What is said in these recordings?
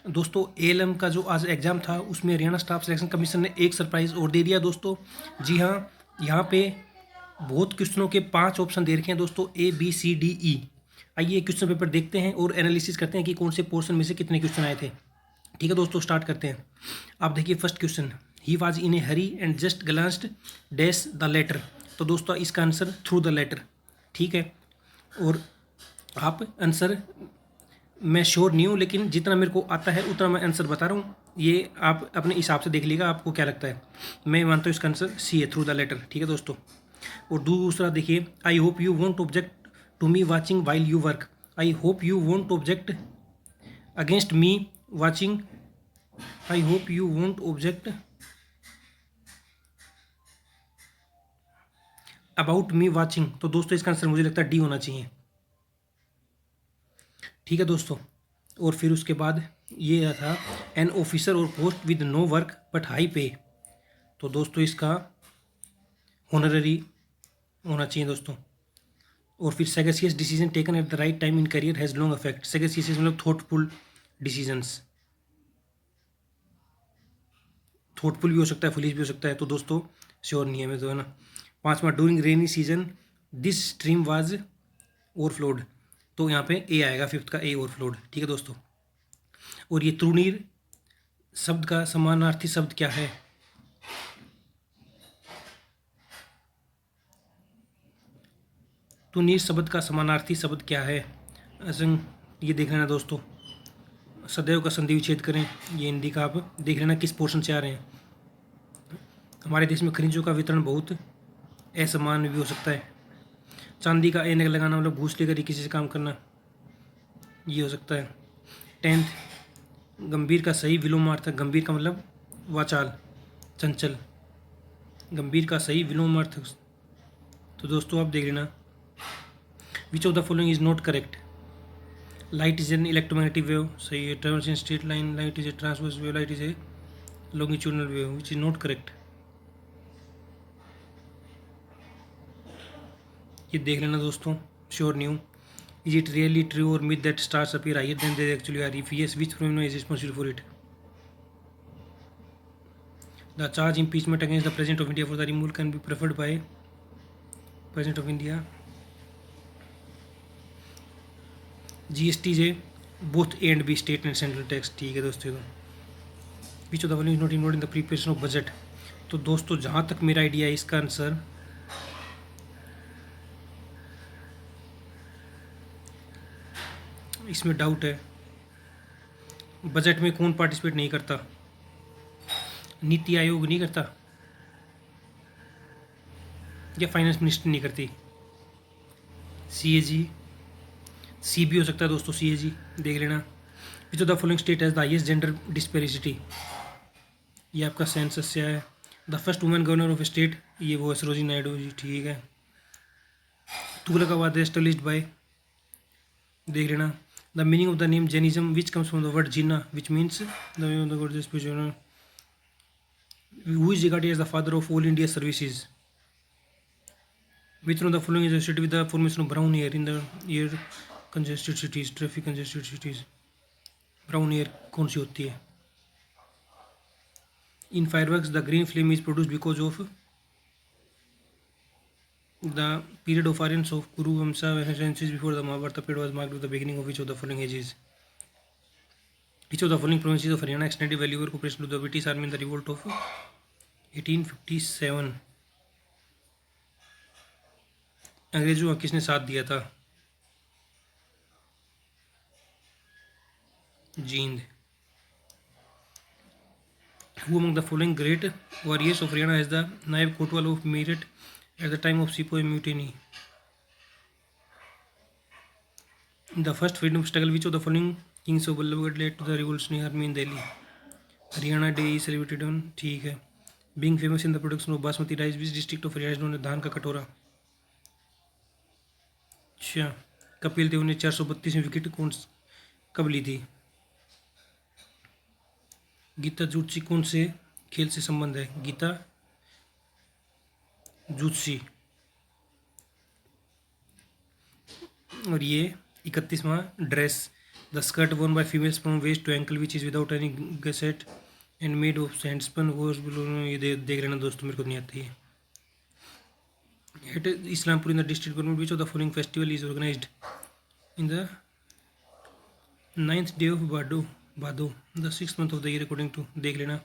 दोस्तों एएलएम का जो आज एग्ज़ाम था उसमें हरियाणा स्टाफ सिलेक्शन कमीशन ने एक सरप्राइज़ और दे दिया दोस्तों। जी हाँ, यहाँ पे बहुत क्वेश्चनों के 5 ऑप्शन दे रखे हैं दोस्तों, A B C D E. आइए क्वेश्चन पेपर देखते हैं और एनालिसिस करते हैं कि कौन से पोर्शन में से कितने क्वेश्चन आए थे। ठीक है दोस्तों, स्टार्ट करते हैं। आप देखिए first question, he was in a hurry and just glanced dash the letter. तो दोस्तों इसका आंसर थ्रू द लेटर। ठीक है, और आप आंसर, मैं श्योर नहीं हूँ लेकिन जितना मेरे को आता है उतना मैं आंसर बता रहा हूँ, ये आप अपने हिसाब से देख लीजिएगा आपको क्या लगता है। मैं मानता हूँ इसका आंसर सी है, थ्रू द लेटर। ठीक है दोस्तों, और दूसरा देखिए, I hope you won't object to me watching while you work. I hope you won't object against me watching, I hope you won't object about me watching. तो दोस्तों इसका आंसर मुझे लगता है डी होना चाहिए। ठीक है दोस्तों, और फिर उसके बाद ये था एन ऑफिसर और post with no work but high pay. तो दोस्तों इसका होनररी होना चाहिए दोस्तों। और फिर sagacious decision taken at the right time in career has long effect. Sagacious मतलब थॉटफुल डिसीजंस, थॉटफुल भी हो सकता है, फुलिश भी हो सकता है, तो दोस्तों श्योर नहीं है मैं तो, है ना। पांचवा, during rainy season this stream was overflowed. तो यहाँ पे ए आएगा, फिफ्थ का ए ओवरफ्लोड। ठीक है दोस्तों, और ये त्रुनीर शब्द का समानार्थी शब्द क्या है। तुनीर शब्द का समानार्थी शब्द क्या है। असंग, ये देख लेना दोस्तों। सदैव का संधि विच्छेद करें, ये हिंदी का, आप देख लेना किस पोर्शन से आ रहे हैं। हमारे देश में खनिजों का वितरण बहुत असमान भी हो सकता है। चांदी का ऐनक लगाना मतलब घूस लेकर ही किसी से काम करना, ये हो सकता है। 10th, गंभीर का सही विलोमार्थ। गंभीर का मतलब वाचाल, चंचल। गंभीर का सही विलोमार्थ, तो दोस्तों आप देख लेना। Which of the following is not correct. Light is an electromagnetic wave, सही है। Travels in straight line, light is a transverse wave, light is a longitudinal wave, which is not correct. ये देख लेना दोस्तों, श्योर नहीं हूँ। Is it really true और myth that stars appear higher than they actually are. If yes, which phenomena is responsible for it. The charge impeachment against the president of India for the removal can be preferred by president of India. GST is a both A and B, state and central tax। ठीक है दोस्तों, विच of the following is not involve in the preparation of budget. तो दोस्तों जहाँ तक मेरा idea है इसका आंसर इसमें डाउट है। बजट में कौन पार्टिसिपेट नहीं करता, नीति आयोग नहीं करता या फाइनेंस मिनिस्ट्री नहीं करती। CAG, सी भी हो सकता है दोस्तों, CAG देख लेना। Which of the following state has the highest gender disparity. ये आपका सेंसस से है। The first women governor of state, ये वो है सरोजिनी नायडू जी। ठीक है। तुगलकाबाद एस्टेब्लिश्ड बाय, देख लेना। The meaning of the name Jainism which comes from the word Jinnah which means the who is regarded as the father of all India services. Which one of the following is associated with the formation of brown air in the air congested cities, traffic congested cities। brown air कौन सी होती है। in fireworks the green flame is produced because of the period of arrogance of Kuru Vamsa centuries before the Mahabharata period was marked with the beginning of which of the following ages। which of the following provinces of Haryana extended valuable cooperation to the British army in the revolt of 1857। अंग्रेजों का किसने साथ दिया था। Jind. Who among the following great warriors of Haryana has the Naib Kotwal of Meerut at the time of Sepoy mutiny। In the first freedom struggle, which of the following kings of Ballabgarh led to the revolutionary army in Delhi। Haryana Day is celebrated on, ठीक है। Being famous in the production of basmati rice, which district of Haryana is known as धान का कटोरा। अच्छा, कपिल देव ने 432वीं wicket कब ली थी। गीता जूत्सी कौन से खेल से संबंध है। गीता जूत्सी। और ये 31वां dress, the The skirt worn by females from waist to ankle which is without any gusset and made of sandspun was below. ये देख लेना दोस्तों, मेरे को नहीं आती है. At Islampur in the district government, which of the following festival is organized in the ninth day of Bhado, the sixth month of the year according to, देख लेना.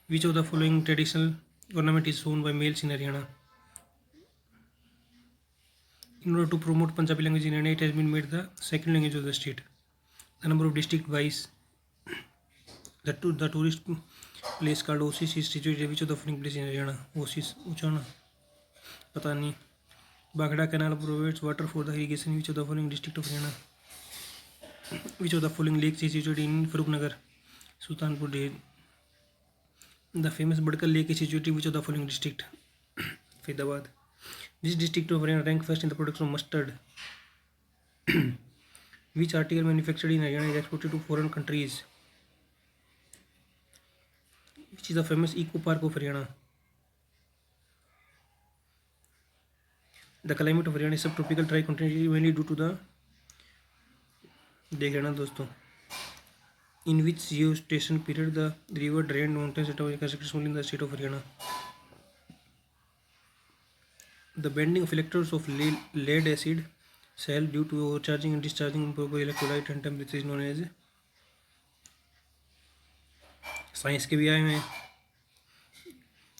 Which of the following traditional ornament is worn by males in Haryana? In order to promote Punjabi language in Haryana, it has been made the second language of the state. The number of district wise, the tourist place called Osis is situated. Which of the following place in Haryana? Osis, Uchana, पता नहीं. Bagda Canal provides water for the irrigation. Which of the following district of Haryana? Which of the following lakes is situated in Farrukhnagar? Sultanpur Deh. The famous Badkal Lake is situated which of the following district? Faridabad. This district of Haryana ranked first in the production of mustard. Which article manufactured in Haryana is exported to foreign countries? Which is the famous eco park of Haryana? The climate of Haryana is subtropical tri-continental mainly due to the, देख लेना दोस्तों. In which geostation period the river drained mountains that were successful in the state of Haryana? The bending of electrodes of lead acid cell due to overcharging and discharging improper electrolyte and temperature is known as. Science के भी आए हैं.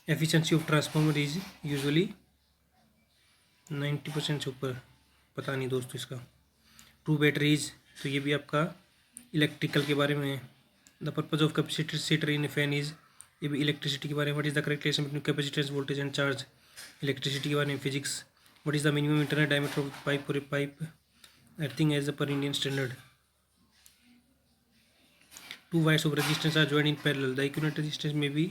Efficiency of transformer is usually 90% से ऊपर, पता नहीं दोस्तों इसका. ट्रू बैटरीज, तो ये भी आपका इलेक्ट्रिकल के बारे में है. The purpose of capacitor in fan is, ये भी इलेक्ट्रिसिटी के बारे में. What is the correct relation between capacitance voltage and charge, electricity के बारे में. Physics, what is the minimum internal diameter of pipe for a pipe earthing as per Indian standard. Two wires of resistance are joined in parallel. The equivalent resistance may be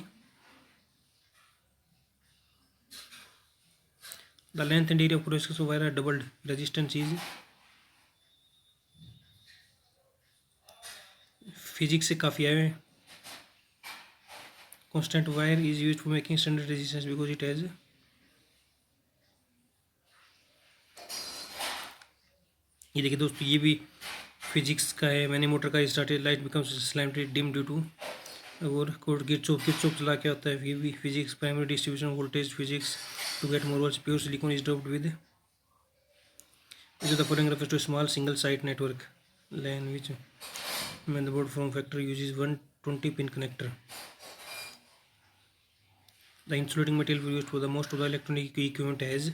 the length and area of cross of wire are doubled. Resistance is physics से काफ़ी आए हैं. Constant wire is used for making standard resistance because it has ये देखिए दोस्तों, ये भी physics का है. मैंने मोटर का started light becomes slightly dim due to, और कोड किरचॉफ चला क्या होता है. ये भी physics. Primary distribution voltage physics. To get more volts pure silicon is doped with. The following refers to small single site network LAN which motherboard form factor uses 120 pin connector. The insulating material used for the most of the electronic equipment has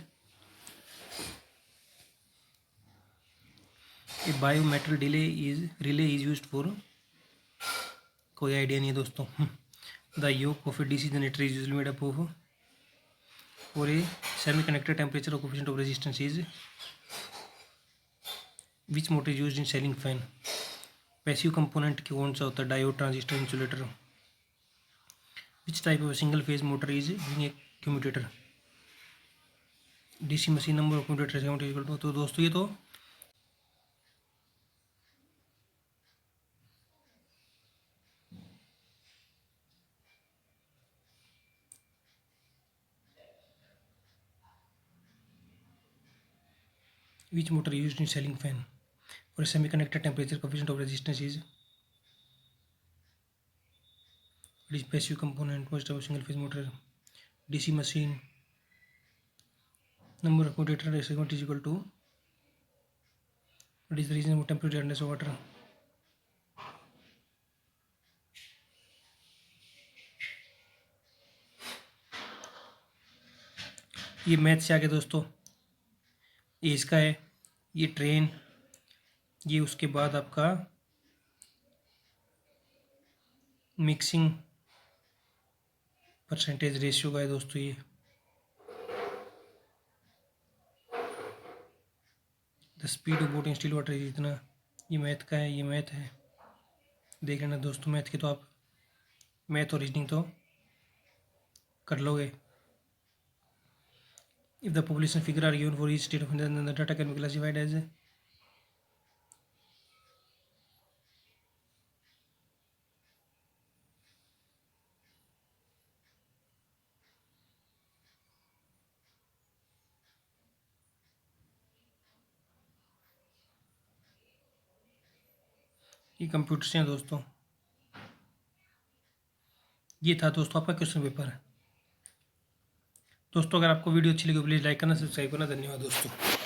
a biometal relay is used for, कोई idea नहीं है दोस्तों. The yoke of a DC generator is usually made up of, और a semiconductor temperature or coefficient of resistance is. Which motor is used in ceiling fan? Passive component कौन सा होता है? Diode, transistor, insulator. Which type of single phase motor is a commutator. DC machine number of commutator. तो दोस्तों ये तो which motor is used in ceiling fan for a semiconductor temperature coefficient of resistance is. What is passive component? Most of single phase motor. DC machine number of commutator is equal to. What is the reason of temperature hardness of water? ये math से आगे दोस्तों, ये इसका है. ये train, ये उसके बाद आपका मिक्सिंग परसेंटेज रेशियो का है दोस्तों. ये the speed of boat in still water इतना, ये मैथ का है. ये मैथ है, देख लेना दोस्तों. मैथ के तो आप मैथ और रीजनिंग तो कर लोगे. If the population figure are given for each state of India, then the data can be classified as. ये कंप्यूटर से हैं दोस्तों। ये था दोस्तों आपका क्वेश्चन पेपर। दोस्तों अगर आपको वीडियो अच्छी लगी प्लीज़ लाइक करना, सब्सक्राइब करना। धन्यवाद दोस्तों।